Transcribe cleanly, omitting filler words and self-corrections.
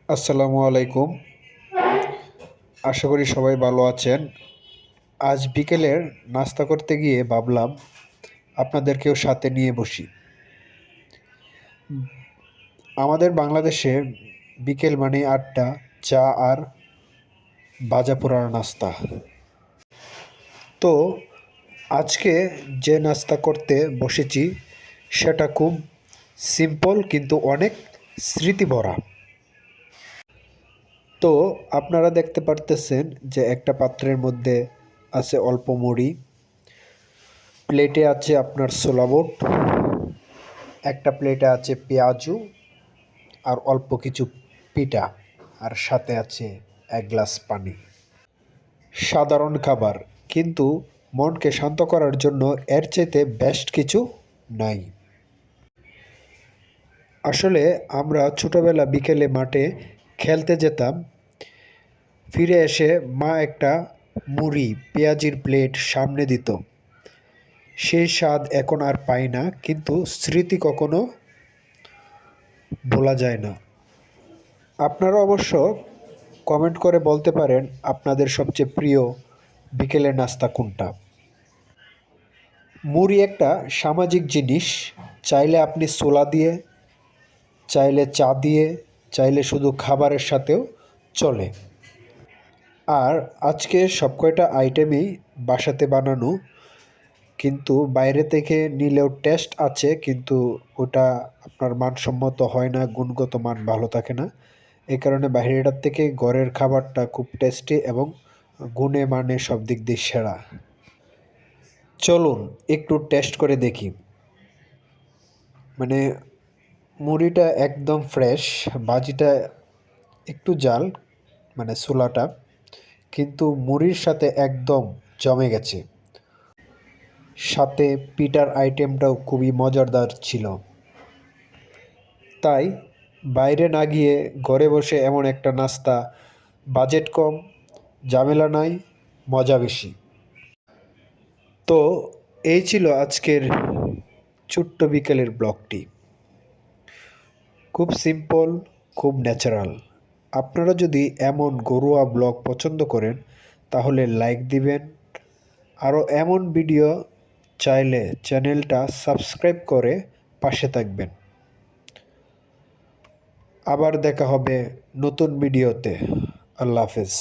আসসালামু আলাইকুম। আশা করি সবাই ভালো আছেন। আজ বিকেলের নাস্তা করতে গিয়ে ভাবলাম আপনাদেরকেও সাথে নিয়ে বসি। আমাদের বাংলাদেশে বিকেল মানে আড্ডা, চা আর ভাজা পোড়ার নাস্তা। তো আজকে যে নাস্তা করতে বসেছি সেটা খুব সিম্পল কিন্তু অনেক স্মৃতিভরা। তো আপনারা দেখতে পারতেছেন যে একটা পাত্রের মধ্যে আছে অল্প মুড়ি, প্লেটে আছে আপনার ছোলা বুট, একটা প্লেটে আছে পেঁয়াজু আর অল্প কিছু পিঠা, আর সাথে আছে এক গ্লাস পানি। সাধারণ খাবার, কিন্তু মনকে শান্ত করার জন্য এর চাইতে বেস্ট কিছু নাই। আসলে আমরা ছোটবেলা বিকেলে মাঠে খেলতে যেতাম, ফিরে এসে মা একটা মুড়ি পেঁয়াজির প্লেট সামনে দিত। সেই স্বাদ এখন আর পাই না, কিন্তু স্মৃতি কখনো ভোলা যায় না। আপনারা অবশ্য কমেন্ট করে বলতে পারেন আপনাদের সবচেয়ে প্রিয় বিকেলের নাস্তা কোনটা। মুড়ি একটা সামাজিক জিনিস, চাইলে আপনি ছোলা দিয়ে, চাইলে চা দিয়ে, চাইলে শুধু খাবারের সাথেও চলে। আর আজকে সব কয়টা আইটেমই বাসাতে বানানো, কিন্তু বাইরে থেকে নিলেও টেস্ট আছে, কিন্তু ওটা আপনার মানসম্মত হয় না, গুণগত মান ভালো থাকে না। এই কারণে বাইরেটার থেকে ঘরের খাবারটা খুব টেস্টি এবং গুণে মানে সব দিক দিয়ে সেরা। চলুন একটু টেস্ট করে দেখি। মানে মুড়িটা একদম ফ্রেশ, ভাজিটা একটু জাল, মানে ছোলাটা, কিন্তু মুড়ির সাথে একদম জমে গেছে। সাথে পিঠার আইটেমটাও খুবই মজাদার ছিল। তাই বাইরে না গিয়ে ঘরে বসে এমন একটা নাস্তা, বাজেট কম, ঝামেলা নাই, মজা বেশি। তো এই ছিল আজকের ছোট্ট বিকেলের ব্লগটি। খুব সিম্পল, খুব ন্যাচারাল। আপনারা যদি এমন ঘরোয়া ব্লগ পছন্দ করেন তাহলে লাইক দিবেন। আরও এমন ভিডিও চাইলে চ্যানেলটা সাবস্ক্রাইব করে পাশে থাকবেন। আবার দেখা হবে নতুন ভিডিওতে। আল্লাহ হাফেজ।